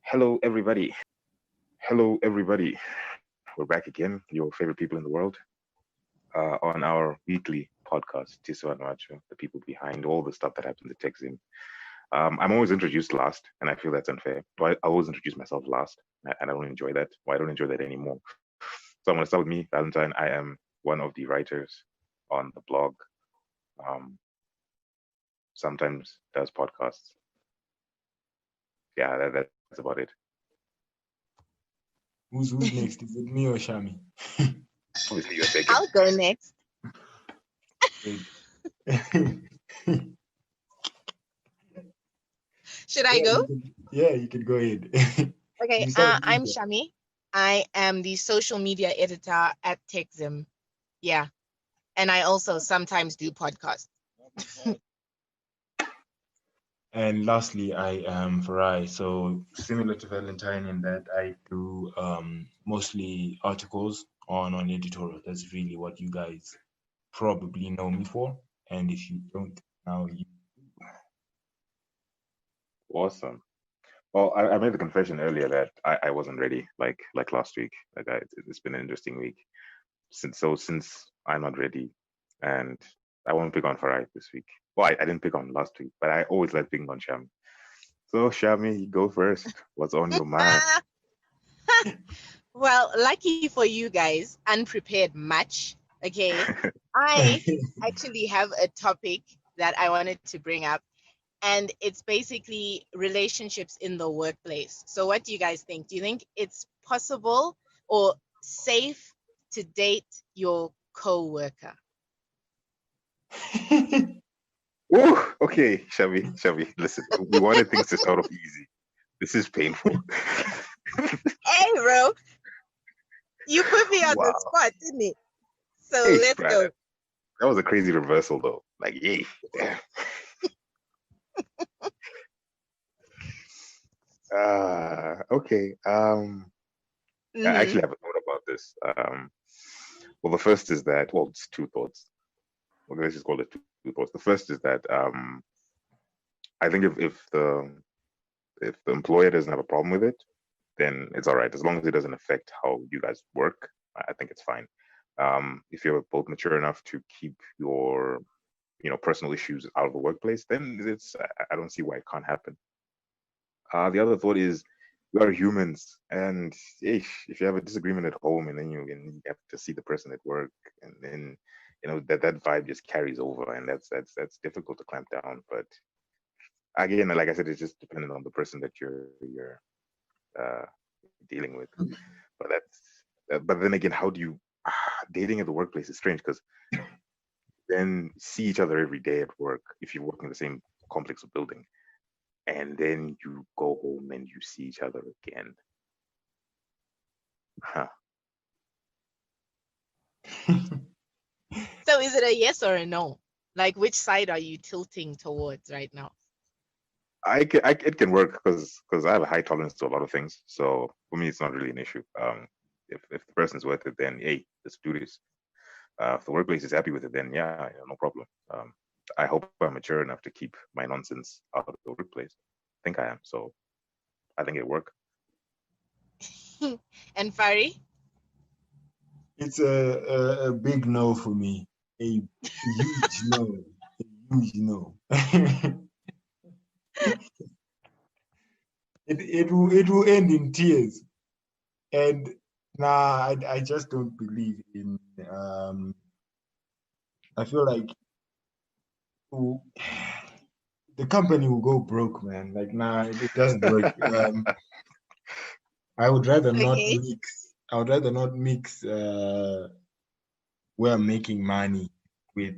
Hello, everybody. Hello, everybody. We're back again, your favorite people in the world, on our weekly podcast, Tisu Vanhu Vacho, the people behind all the stuff that happens at TechZim. I'm always introduced last, and I feel that's unfair. I always introduce myself last, and I don't enjoy that. Well, I don't enjoy that anymore. So I'm going to start with me, Valentine. I am one of the writers on the blog. Um, Sometimes does podcasts. Yeah, that's about it. Who's next? Is it me or Shamie? Obviously, you're second. I'll go next. Should I go? You can go ahead. Okay, I'm Shamie. I am the social media editor at TechZim. Yeah. And I also sometimes do podcasts. And lastly, I am Farai. So similar to Valentine in that I do mostly articles on editorial. That's really what you guys probably know me for. And if you don't, now you. Awesome. Well, I made the confession earlier that I wasn't ready, like last week. It's been an interesting week. Since I'm not ready, and I won't pick on Farai this week. Well, I didn't pick on last week, but I always like picking on Shamie. So Shamie, you go first. What's on your mind? Well, lucky for you guys, unprepared much. Okay. I actually have a topic that I wanted to bring up, and it's basically relationships in the workplace. So what do you guys think? Do you think it's possible or safe to date your co-worker? Ooh, okay, Shamie, listen. We wanted things to start off easy. This is painful. Hey, bro. You put me on the spot, didn't it? So let's go. That was a crazy reversal, though. Like, yay. Okay. I actually have a thought about this. Well, the first is that, well, it's two thoughts. Well, let's just call it two thoughts. The first is that I think if the employer doesn't have a problem with it, then it's all right. As long as it doesn't affect how you guys work, I think it's fine. If you're both mature enough to keep your, personal issues out of the workplace, then I don't see why it can't happen. The other thought is we are humans, and if you have a disagreement at home, and then you have to see the person at work, and then that vibe just carries over, and that's difficult to clamp down. But again, like I said, it's just dependent on the person that you're uh, dealing with. But then again, how do you dating at the workplace is strange because then see each other every day at work if you work in the same complex or building, and then you go home and you see each other again. Huh. So is it a yes or a no? Like, which side are you tilting towards right now? It can work because I have a high tolerance to a lot of things. So for me, it's not really an issue. If the person's worth it, then hey, let's do this. If the workplace is happy with it, then yeah, no problem. I hope I'm mature enough to keep my nonsense out of the workplace. I think I am. So I think it'll work. And Farai? It's a big no for me. A huge no. A huge no. it will end in tears, and I just don't believe in. I feel like the company will go broke, man. Like it doesn't work. I would rather not mix. I would rather not mix where I'm making money with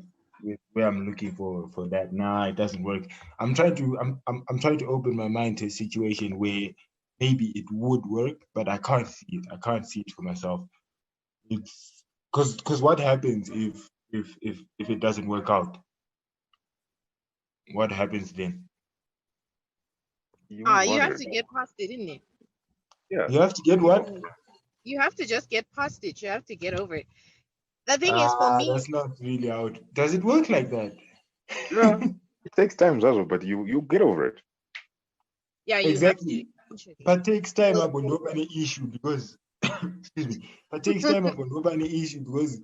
where I'm looking for that. It doesn't work. I'm trying to open my mind to a situation where maybe it would work, but I can't see it. I can't see it for myself. It's because what happens if it doesn't work out? What happens then? You have to get past it, isn't it? Yeah. You have to get what? You have to just get past it. You have to get over it. The thing is, for me, that's not really how it does. It work like that? Yeah, it takes time, Zazo, but you get over it. Yeah, you exactly. but takes time up on nobody issue because excuse me. But takes time up on nobody issue because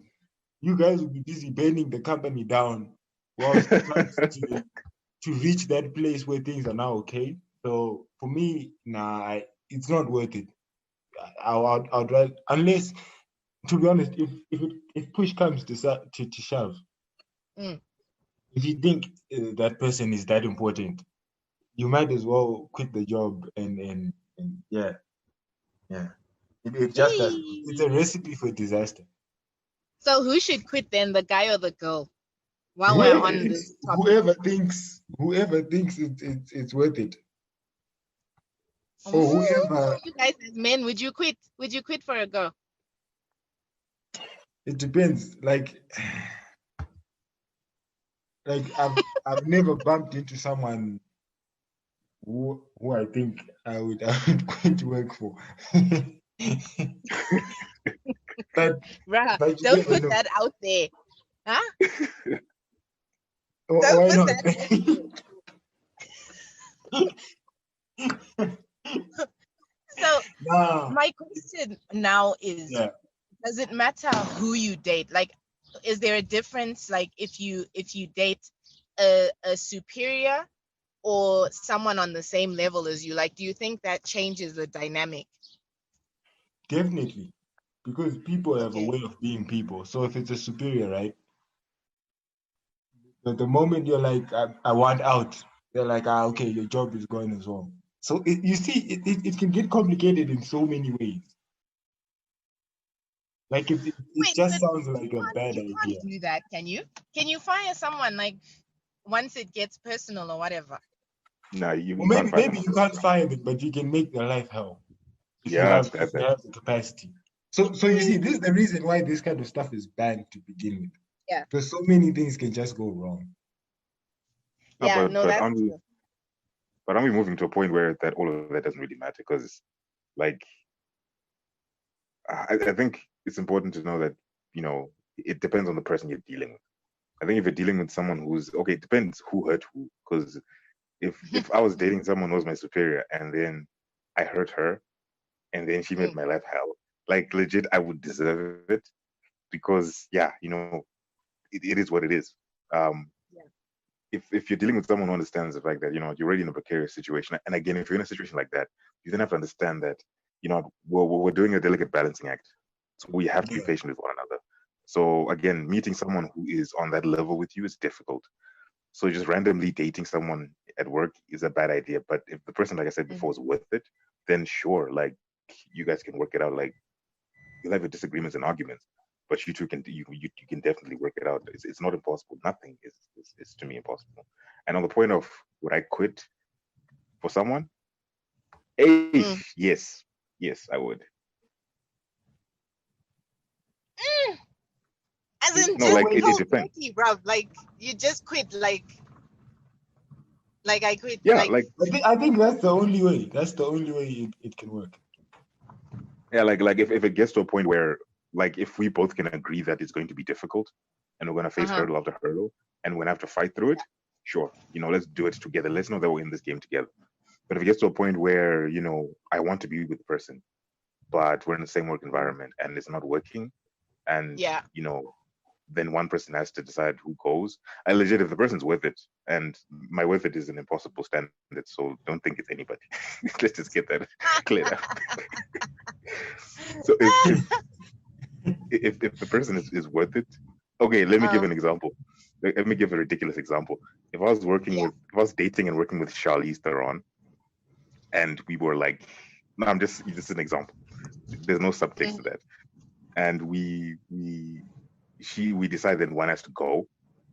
you guys will be busy burning the company down whilst trying to reach that place where things are now okay. So for me, it's not worth it. I'd rather, unless, to be honest, if push comes to shove, if you think that person is that important, you might as well quit the job and yeah. It just does. It's a recipe for disaster. So who should quit then, the guy or the girl? While we're on this topic, whoever thinks it's worth it. Or whoever. You guys as men, would you quit? Would you quit for a girl? It depends. Like I've never bumped into someone who I think I would going to work for. but don't put that out there, huh? Why not? So my question now is, does it matter who you date? Like, is there a difference, like if you date a superior or someone on the same level as you? Like, do you think that changes the dynamic? Definitely, because people have a way of being people. So if it's a superior, right? But the moment you're like, I want out, they're like, okay, your job is going as well. So you see, it can get complicated in so many ways. Like it just sounds like a bad idea. You can't do that, can you? Can you fire someone like once it gets personal or whatever? No, maybe you can't fire them, but you can make their life hell. If you have the capacity. So you see, this is the reason why this kind of stuff is banned to begin with. Yeah. Because so many things can just go wrong. Yeah, that's true. But aren't we moving to a point where that all of that doesn't really matter? Because, like, I think it's important to know that, it depends on the person you're dealing with. I think if you're dealing with someone who's, it depends who hurt who. Because if I was dating someone who was my superior and then I hurt her and then she made my life hell, like, legit, I would deserve it. Because, it is what it is. If you're dealing with someone who understands the fact that, you're already in a precarious situation, and again, if you're in a situation like that, you then have to understand that, we're doing a delicate balancing act. So we have to be patient with one another. So again, meeting someone who is on that level with you is difficult. So just randomly dating someone at work is a bad idea. But if the person, like I said before, is worth it, then sure, like, you guys can work it out. Like, you'll have your disagreements and arguments, but you two can you can definitely work it out. It's not impossible. Nothing is to me impossible. And on the point of would I quit for someone? Yes, I would. As in, no, like it depends. Bruv. Like, you just quit, like I quit. Yeah, like I think that's the only way. That's the only way it can work. Yeah, like if it gets to a point where, like, if we both can agree that it's going to be difficult and we're going to face hurdle after hurdle and we're going to have to fight through it, sure, let's do it together. Let's know that we're in this game together. But if it gets to a point where, I want to be with the person, but we're in the same work environment and it's not working, and, then one person has to decide who goes. I legit, if the person's worth it, and my worth it is an impossible standard, so don't think it's anybody. Let's just get that cleared up. So if the person is worth it, okay, let me give an example. Let me give a ridiculous example. If I was dating and working with Charlize Theron, and we were like, no, this is an example. There's no subtext to that. And we decided one has to go,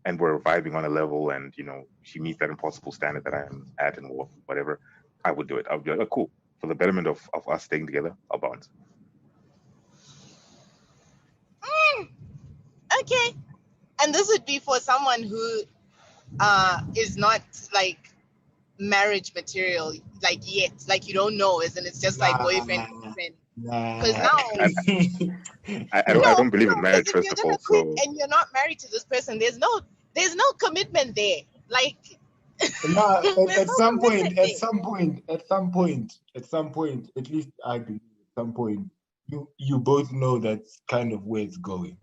and we're vibing on a level, and she meets that impossible standard that I'm at, and whatever. I would do it. I would be like, oh, cool. For the betterment of us staying together, I'll bounce. Okay. And this would be for someone who is not like marriage material, like yet, like you don't know, isn't it? It's just like boyfriend, girlfriend. Because now I don't believe in marriage, first of all. So and you're not married to this person, there's no commitment there. Like, Nah, at some point, at least I believe at some point, you both know that's kind of where it's going.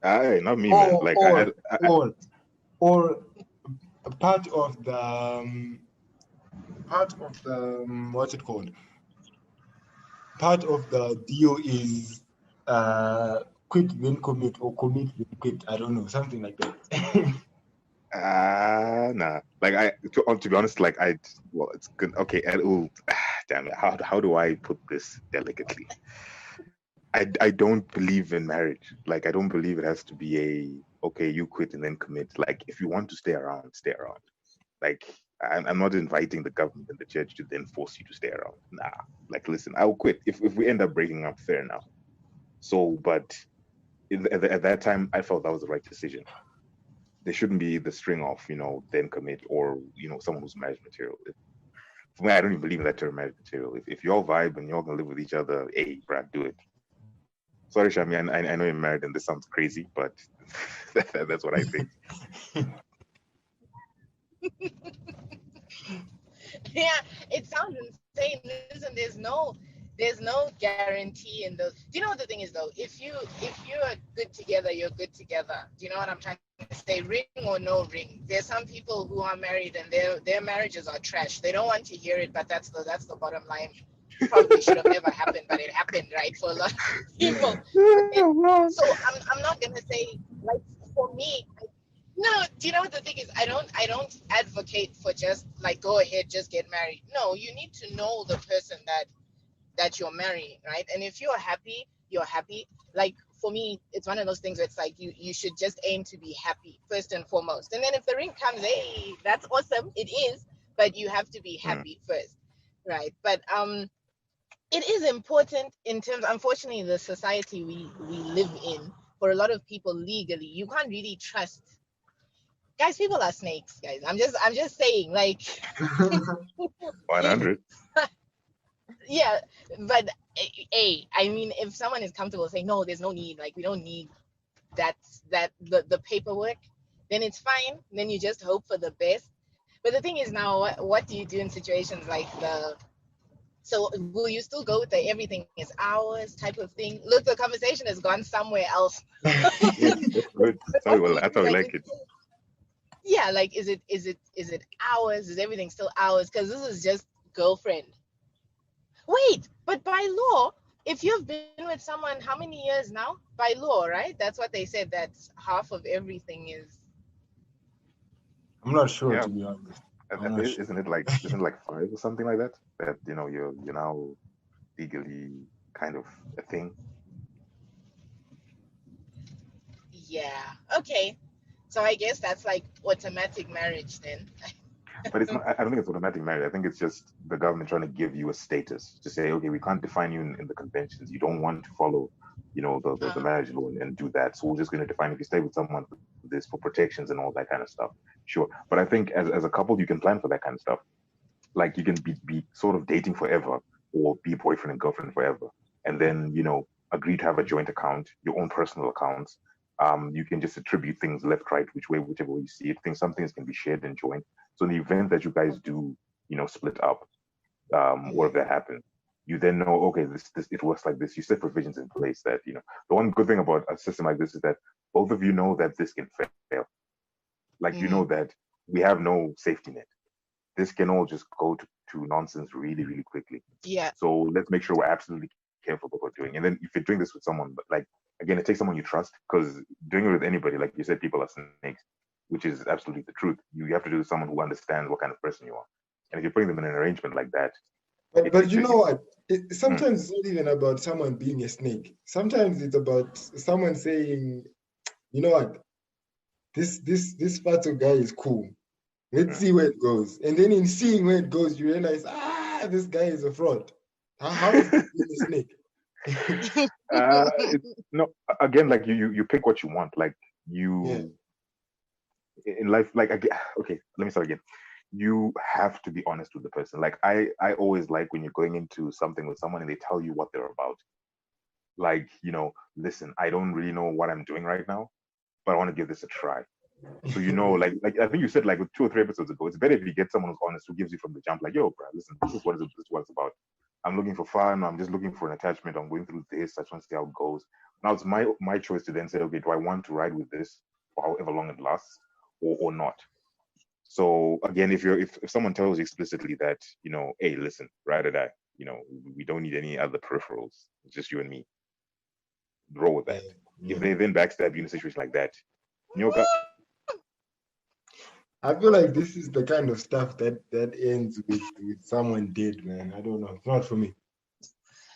Not me, man. Like Or part of the what's it called? Part of the deal is quit then commit or commit then quit. I don't know, something like that. nah. Like to be honest, like it's good. Okay, damn it. How do I put this delicately? I don't believe in marriage. Like I don't believe it has to be okay, you quit and then commit. Like if you want to stay around, stay around. Like I'm not inviting the government and the church to then force you to stay around. Nah. Like listen, I'll quit if we end up breaking up. Fair enough. So, but at that time, I felt that was the right decision. There shouldn't be the string of then commit or someone who's marriage material. For me, I don't even believe in that term, marriage material. If y'all vibe and y'all gonna live with each other, hey, Brad, do it. Sorry, Shamie, I know you're married and this sounds crazy, but that's what I think. Yeah, it sounds insane. Listen, there's no guarantee in those. Do you know what the thing is though? If you're good together, you're good together. Do you know what I'm trying to say? Ring or no ring. There's some people who are married and their marriages are trash. They don't want to hear it, but that's the bottom line. Probably should have never happened, but it happened, right? For a lot of people. Yeah. So I'm not gonna say like for me. No, do you know what the thing is? I don't advocate for just like go ahead, just get married. No, you need to know the person that you're marrying, right? And if you're happy, you're happy. Like for me, it's one of those things where it's like you should just aim to be happy first and foremost. And then if the ring comes, hey, that's awesome. It is, but you have to be happy first, right? But it is important in terms, unfortunately, the society we live in, for a lot of people legally, you can't really trust. Guys, people are snakes, guys. I'm just saying, like 100. yeah, but hey, I mean, if someone is comfortable saying no, there's no need, like we don't need the paperwork, then it's fine. Then you just hope for the best. But the thing is now, what do you do in situations like so will you still go with the everything is ours type of thing? Look, the conversation has gone somewhere else. Yeah, that's good. That's how we like it. Yeah, like is it ours? Is everything still ours? Because this is just girlfriend. Wait, but by law, if you've been with someone how many years now? By law, right? That's what they said, that half of everything is. I'm not sure, Yeah. to be honest. I'm not sure. Isn't it like 5 or something like that? That you're now legally kind of a thing. Yeah. Okay. So I guess that's like automatic marriage then. But it's not. I don't think it's automatic marriage. I think it's just the government trying to give you a status to say, okay, we can't define you in the conventions. You don't want to follow, the marriage law and do that. So we're just going to define if you stay with someone for this, for protections and all that kind of stuff. Sure, but I think as a couple, you can plan for that kind of stuff. Like you can be sort of dating forever or be boyfriend and girlfriend forever, and then agree to have a joint account, your own personal accounts. You can just attribute things left, right, whichever way you see it. Some things can be shared and joint. So in the event that you guys do, split up, or if that happens, you then know, okay, this it works like this. You set provisions in place that The one good thing about a system like this is that both of you know that this can fail. Like you know that we have no safety net. This can all just go to nonsense really, really quickly. Yeah. So let's make sure we're absolutely careful what we're doing. And then if you're doing this with someone, but like again, it takes someone you trust, because doing it with anybody, like you said, people are snakes, which is absolutely the truth. You have to do it with someone who understands what kind of person you are. And if you're putting them in an arrangement like that, But you know what? Sometimes it's not even about someone being a snake. Sometimes it's about someone saying, you know what, this Fatu guy is cool. Let's see where it goes. And then in seeing where it goes, you realize, this guy is a fraud. How is he being a snake? no, again, like you pick what you want. Like in life, like okay, let me start again. You have to be honest with the person. Like I always like when you're going into something with someone and they tell you what they're about. Like, listen, I don't really know what I'm doing right now, but I want to give this a try. So like I think you said like 2 or 3 episodes ago, it's better if you get someone who's honest, who gives you from the jump, like, yo, bro, listen, this is what it's about. I'm looking for fun. I'm just looking for an attachment. I'm going through this. I just want to see how it goes. Now it's my choice to then say, okay, do I want to ride with this for however long it lasts, or not? So again, if someone tells you explicitly that, hey, listen, ride or die, we don't need any other peripherals. It's just you and me. Roll with Yeah, that. If yeah. they then backstab you in a situation like that, Nyoka, I feel like this is the kind of stuff that ends with someone dead, man. I don't know. It's not for me.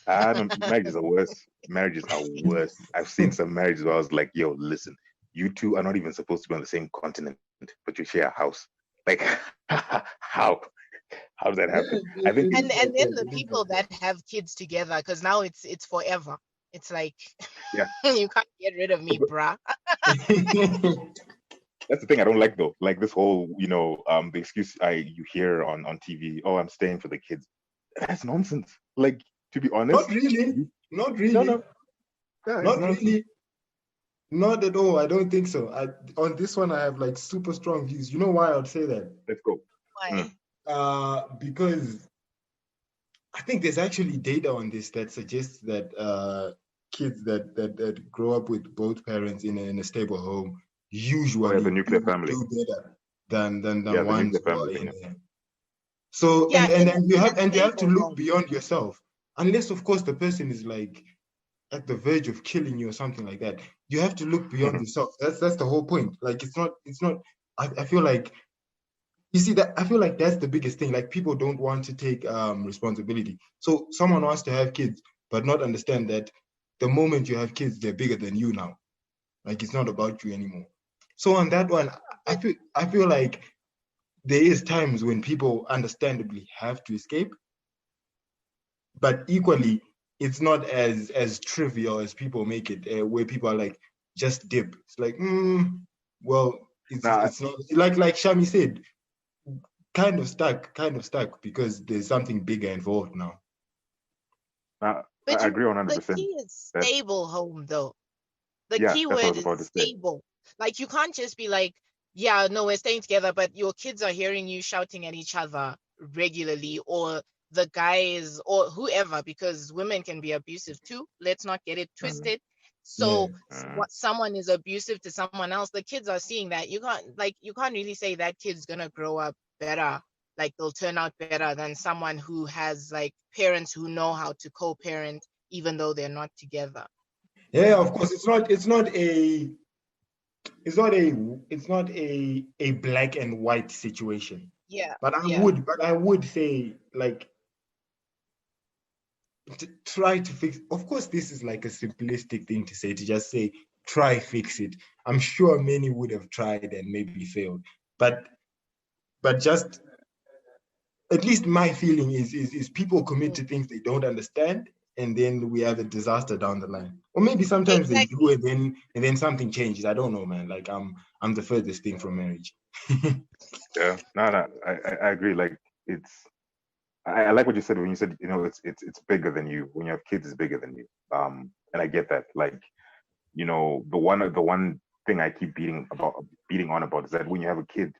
no, marriages are worse. Marriages are worse. I've seen some marriages where I was like, yo, listen, you two are not even supposed to be on the same continent, but you share a house. Like, how? How does that Yeah, happen? I think it and is like then that. the It is people like that. that have kids together, because now it's forever. It's like yeah, you can't get rid of me, but bruh. that's the thing I don't like though. Like this whole, the excuse you hear on TV, oh, I'm staying for the kids. That's nonsense. Like, to be Not honest, really. you Not no really. no, yeah, it's Not nonsense. really. Not at all. I don't think so. On this one, I have like super strong views. You know why I'd say that? Let's go. Mm. Why? Because I think there's actually data on this that suggests that kids that grow up with both parents in a stable home Oh yeah, the usually nuclear family. do better Yeah, than the ones nuclear who family are thing. in a so Yeah, and you have to stable look home. beyond yourself. Unless of course the person is like at the verge of killing you or something like that. You have to look beyond yourself. That's the whole point. Like it's not I feel like you see that I feel like that's the biggest thing. Like people don't want to take responsibility. So someone wants to have kids, but not understand that the moment you have kids, they're bigger than you now. Like it's not about you anymore. So on that one, But I feel like there is times when people understandably have to escape, but equally, it's not as trivial as people make it. Where people are like, just dip. It's like, well, Nah, it's not like Shami said, kind of stuck because there's something bigger involved now. nah, I but agree 100 the percent key is that stable home though. The yeah, key that's what I word was is about to say. stable. Like you can't just be like, yeah, no, we're staying together, but your kids are hearing you shouting at each other regularly, or the guys or whoever, because women can be abusive too. Let's not get it Mm, twisted. Yeah. So mm. what someone is abusive to someone else, the kids are seeing that. You can't really say that kid's gonna grow up better. Like they'll turn out better than someone who has like parents who know how to co-parent even though they're not together. Yeah, of course, it's not a black and white situation. Yeah, But yeah. I would say like try to fix. Of course, this is like a simplistic thing to say, to just say try fix it. I'm sure many would have tried and maybe failed, but just at least my feeling is people commit Mm. to things they don't understand, and then we have a disaster down the line. Or maybe sometimes they do, Exactly. and then something changes. I don't know, man. Like I'm the furthest thing from marriage. Yeah, no, I agree. Like it's I like what you said when you said, it's bigger than you. When you have kids, it's bigger than you. And I get that. Like, the one thing I keep beating on about is that when you have a kid,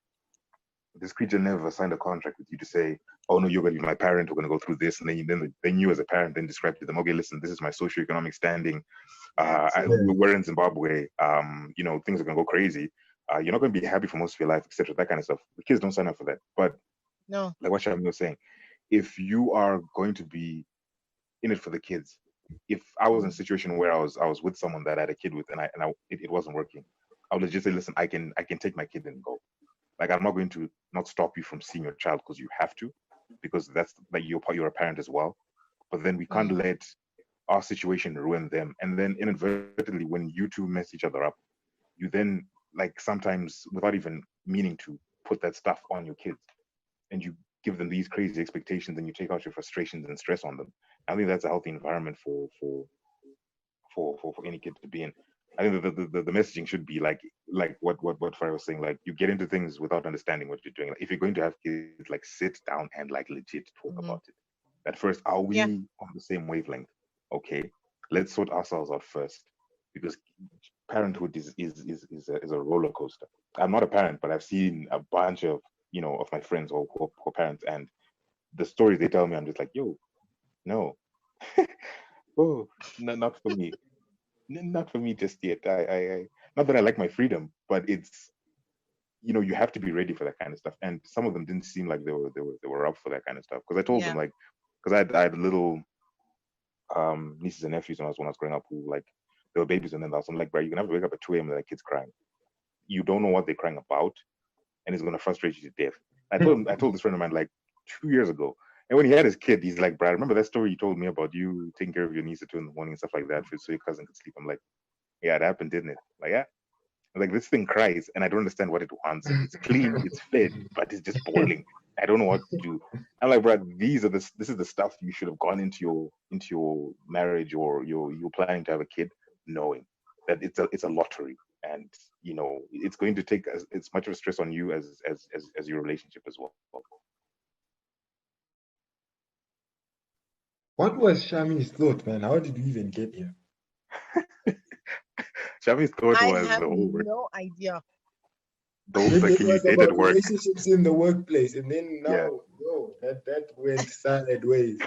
this creature never signed a contract with you to say, oh no, you're gonna be my parent, we're gonna go through this, and then you as a parent then describe to them, okay, listen, this is my socioeconomic standing. Absolutely. Yeah, We're in Zimbabwe. Things are gonna go crazy. You're not gonna be happy for most of your life, etc. That kind of stuff. The kids don't sign up for that. But No. like what Shamil was saying, if you are going to be in it for the kids, if I was in a situation where I was with someone that I had a kid with, it wasn't working, I would just say, listen, I can take my kid and go. Like, I'm not going to not stop you from seeing your child because you have to, because that's like you're a parent as well. But then we can't Mm. let our situation ruin them. And then inadvertently, when you two mess each other up, you then, like, sometimes without even meaning to, put that stuff on your kids, and you give them these crazy expectations, and you take out your frustrations and stress on them. I think that's a healthy environment for any kid to be in. I think the messaging should be like what Farai was saying. Like, you get into things without understanding what you're doing. Like, if you're going to have kids, like, sit down and like legit talk about Hmm. it. At first, are Yeah. we on the same wavelength? Okay, let's sort ourselves out first. because parenthood is a roller coaster. I'm not a parent, but I've seen a bunch of of my friends who are parents, and the stories they tell me, I'm just like, yo, no, oh, no, not for me, not for me just yet. I not that I like my freedom, but it's you have to be ready for that kind of stuff. And some of them didn't seem like they were up for that kind of stuff. Because I told them, Yeah. like, because I had little nieces and nephews when I was growing up who, like, they were babies, and then I'm like, bro, you're gonna have to wake up at 2 a.m. and that kid's crying. You don't know what they're crying about, and it's gonna frustrate you to death. I told this friend of mine like 2 years ago. And when he had his kid, he's like, bro, remember that story you told me about you taking care of your niece at 2 in the morning and stuff like that so your cousin could sleep? I'm like, yeah, it happened, didn't it? Like, yeah. Like, this thing cries, and I don't understand what it wants. It's clean, it's fed, but it's just boiling. I don't know what to do. I'm like, bro, this is the stuff you should have gone into your marriage, or you're planning to have a kid, knowing that it's a lottery, and it's going to take as much of a stress on you as your relationship as well. What was Shamie's thought, man? How did we even get here? Shamie's thought I was have the whole no idea. It can you was say it at about work? relationships in the workplace, and then Yeah. now, that went sideways.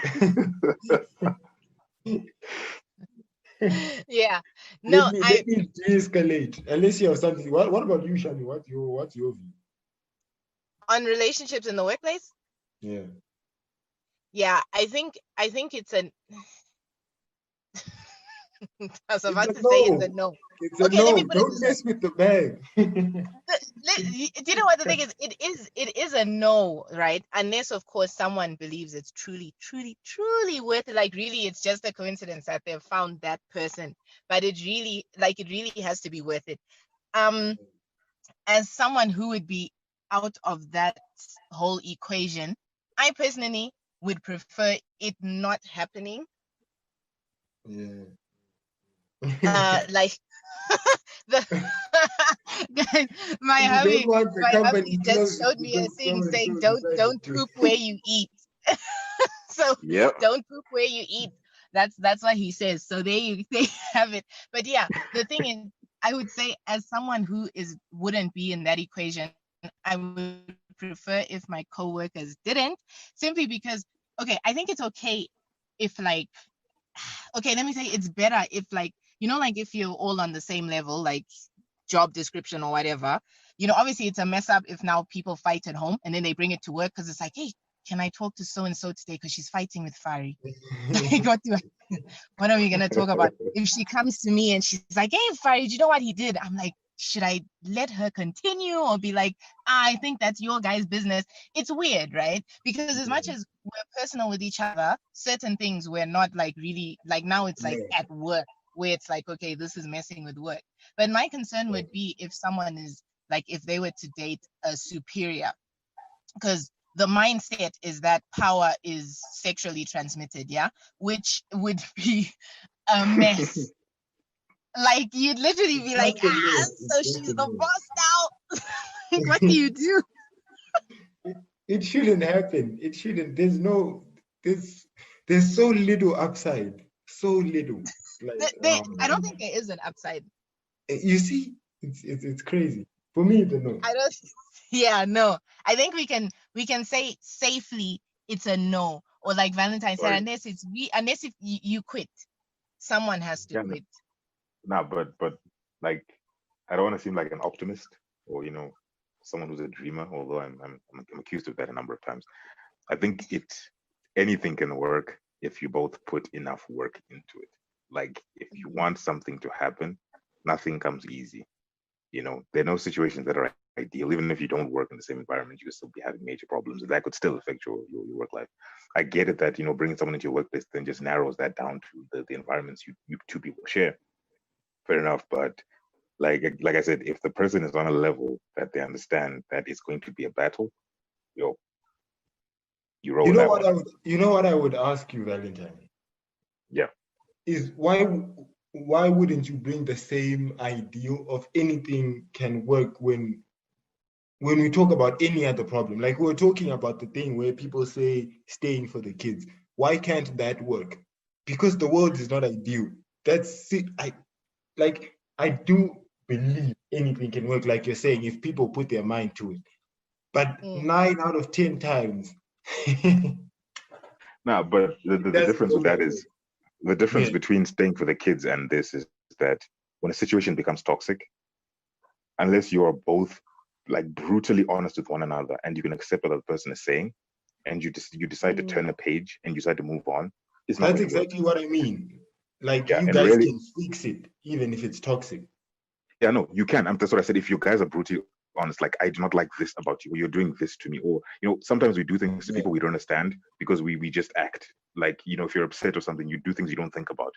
Yeah. No, Let me de-escalate. Unless you have something. What about you, Shamie? What's your view? on relationships in the workplace. Yeah. Yeah, I think it's an. I was about to say it's a no. It's a Okay, let me no. put it Don't this way. mess with the bag. Do you know what the thing is? It is a no, right? Unless, of course, someone believes it's truly, truly, truly worth it. Like, really, it's just a coincidence that they've found that person. But it really has to be worth it. As someone who would be out of that whole equation, I personally would prefer it not happening. Yeah. Like the guys, my You don't want the company hubby just closing showed me a because thing so and saying so don't decided to. poop where you eat. So Yep. don't poop where you eat. That's what he says. So there you have it. But yeah, the thing is, I would say, as someone who wouldn't be in that equation, I would prefer if my coworkers didn't, simply because, okay, I think it's okay if, like, okay, let me say it's better if, like, like, if you're all on the same level, like job description or whatever, obviously it's a mess up if now people fight at home and then they bring it to work because it's like, hey, can I talk to so and so today because she's fighting with Farai? What are we gonna talk about? If she comes to me and she's like, hey, Farai, do you know what he did? I'm like, should I let her continue or be like, I think that's your guys' business? It's weird, right? Because as much as we're personal with each other, certain things we're not, like, really, like, now it's like at work where it's like, okay, this is messing with work. But my concern would be if someone is like, if they were to date a superior, because the mindset is that power is sexually transmitted, yeah, which would be a mess. Like, you'd literally be like, so she's the boss now. What do you do? It shouldn't happen. It shouldn't. There's so little upside. So little. Like, I don't think there is an upside. you see, it's crazy. For me, it's a no. I don't. Yeah, no. I think we can say safely it's a no. Or like Valentine said, unless if you quit, someone has to quit. No, but like, I don't want to seem like an optimist or someone who's a dreamer. Although I'm accused of that a number of times. I think anything can work if you both put enough work into it. Like, if you want something to happen, nothing comes easy. There are no situations that are ideal. Even if you don't work in the same environment, you could still be having major problems, and that could still affect your work life. I get it that bringing someone into your workplace then just narrows that down to the environments you two people share. Fair enough, but like I said, if the person is on a level that they understand that it's going to be a battle, you roll that one. You know what I would ask you, Valentine? Yeah. Is why wouldn't you bring the same ideal of anything can work when we talk about any other problem? Like, we're talking about the thing where people say staying for the kids. Why can't that work? Because the world is not ideal. That's it. like I do believe anything can work, like you're saying, if people put their mind to it. But 9 out of 10 times, No, but the doesn't difference with that always is the difference work. between staying for the kids and this is that when a situation becomes toxic, unless you are both like brutally honest with one another and you can accept what the other person is saying, and you decide to turn a page and you decide to move on, it's not That's going to work. exactly what I mean. Like Yeah, you and guys really, can fix it, even if it's toxic. yeah, no, you can. That's what I said. If you guys are brutally honest, like I do not like this about you, or you're doing this to me, or sometimes we do things to Yeah. people we don't understand because we just act like if you're upset or something, you do things you don't think about.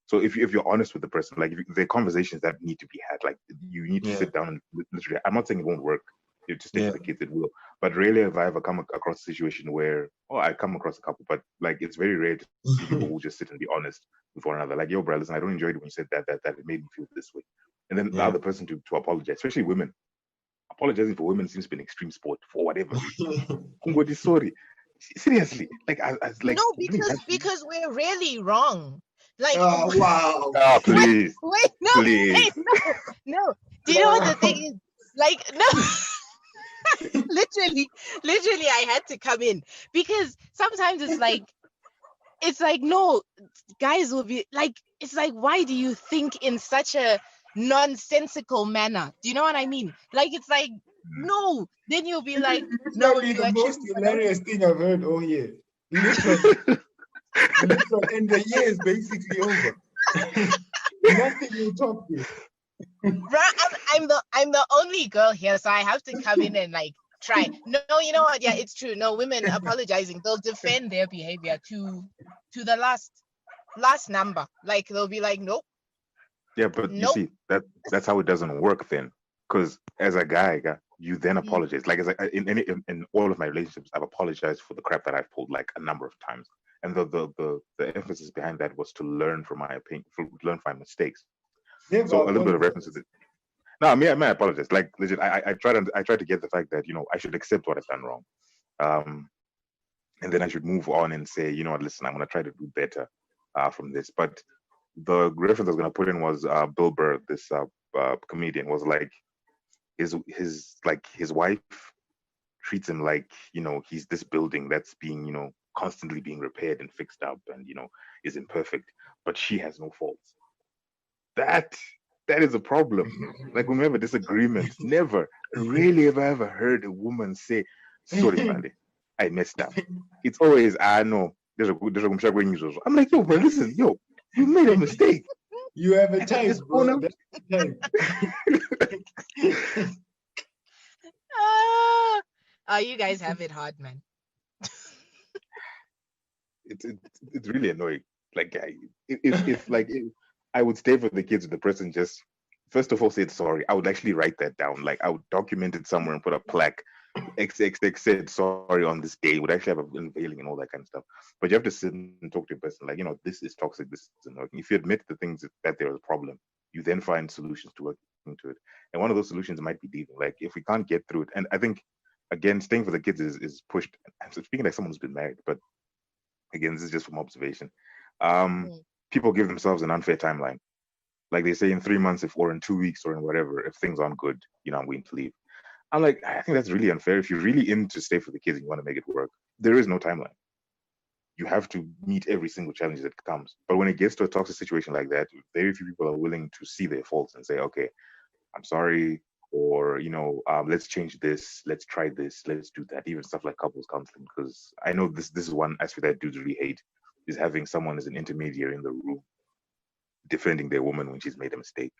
So if you're honest with the person, like there are conversations that need to be had. Like you need to Yeah. sit down and literally. I'm not saying it won't work. You just stay Yeah. for the kids, it will. But rarely have I ever come across a situation where, I come across a couple, but like it's very rare to see people who just sit and be honest with one another. Like, yo, bro, listen, I don't enjoy it when you said that it made me feel this way. And then the Yeah. other person to apologize, especially women. Apologizing for women seems to be an extreme sport for whatever reason. Kungoti, sorry. Seriously. Like as like No, what is happening? because we're really wrong. Like, Oh, wow. Ah, wait, please. no, Please. no. Do you know what the thing is? Like, no, literally, I had to come in because sometimes it's like, no, guys will be like, it's like, why do you think in such a nonsensical manner? Do you know what I mean? Like, it's like, no, then you'll be like, no, Literally you the most actually hilarious thing I've heard all year. Literally. And the year is basically over. Nothing will top this. I'm the only girl here, so I have to come in and like try. No, you know what? Yeah, it's true. No, women apologizing, they'll defend their behavior to the last number. Like they'll be like, nope, Yeah, but you nope. see, that's how it doesn't work then. Because as a guy, you then apologize. Like in all of my relationships, I've apologized for the crap that I've pulled like a number of times. And the emphasis behind that was to learn from my opinion, learn from my mistakes. Never So a little bit of apologize. reference to it. No, I apologize. Like legit, I tried to get the fact that I should accept what I've done wrong, and then I should move on and say, you know what, listen, I'm gonna try to do better from this. But the reference I was gonna put in was Bill Burr, this comedian, was like his wife treats him like he's this building that's being constantly being repaired and fixed up and is imperfect, but she has no faults. That is a problem. Like when we have a disagreement, never, rarely have I ever heard a woman say, "Sorry, Vale, I messed up." It's always, "I know." I'm like, yo, bro, listen, yo, you made a mistake. You have a And at type, this bro. point, That's the type. You guys have it hard, man. it's really annoying. Like, if I would stay for the kids with the person just first of all said sorry, I would actually write that down. Like I would document it somewhere and put a plaque. XXX said sorry on this day. Would actually have an unveiling and all that kind of stuff. But you have to sit and talk to a person like, this is toxic, this is annoying. If you admit the things that there is a problem, you then find solutions to work into it. And one of those solutions might be leaving. Like if we can't get through it, and I think again, staying for the kids is pushed. And so speaking like someone who's been married, but again, this is just from observation. Um, People give themselves an unfair timeline. Like they say in 3 months, or in 2 weeks, or in whatever, if things aren't good, I'm going to leave. I'm like, I think that's really unfair. If you're really in to stay for the kids and you want to make it work, there is no timeline. You have to meet every single challenge that comes. But when it gets to a toxic situation like that, very few people are willing to see their faults and say, okay, I'm sorry, or let's change this, let's try this, let's do that. Even stuff like couples counseling, because I know this is one aspect that dudes really hate, is having someone as an intermediary in the room defending their woman when she's made a mistake.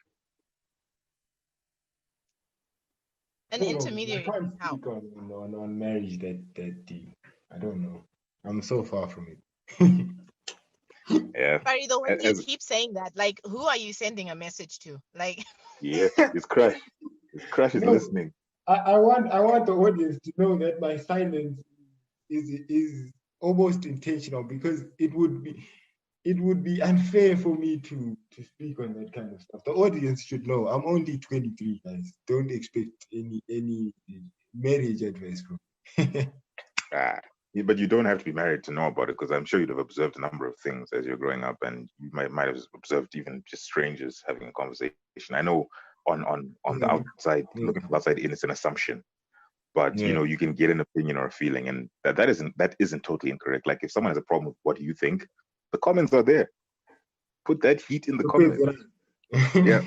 An I don't know. I intermediary. can't How? speak on marriage that deep. I don't know. I'm so far from it. Yeah. Barry, the way you keep saying that, like, who are you sending a message to? Like, yeah, it's Crash. It's Crash is listening. I want the audience to know that my silence is almost intentional, because it would be unfair for me to speak on that kind of stuff. The audience should know I'm only 23, guys. Don't expect any marriage advice from me. But you don't have to be married to know about it, because I'm sure you'd have observed a number of things as you're growing up, and you might have observed even just strangers having a conversation. I know on the outside, looking from the outside in, it's an assumption, but you can get an opinion or a feeling, and that isn't totally incorrect. Like if someone has a problem with what you think, the comments are there. Put that heat in the comments. Yeah.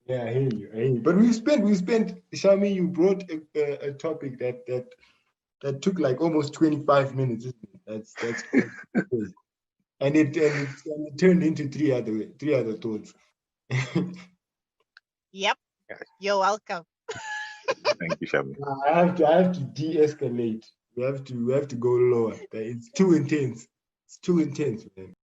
Yeah, I hear you. But we spent. Shamie, you brought a topic that took like almost 25 minutes. Isn't it? That's crazy. And it turned into three other thoughts. Yep. You're welcome. Thank you, Shamie. I have to de-escalate. We have to go lower. It's too intense. It's too intense, man.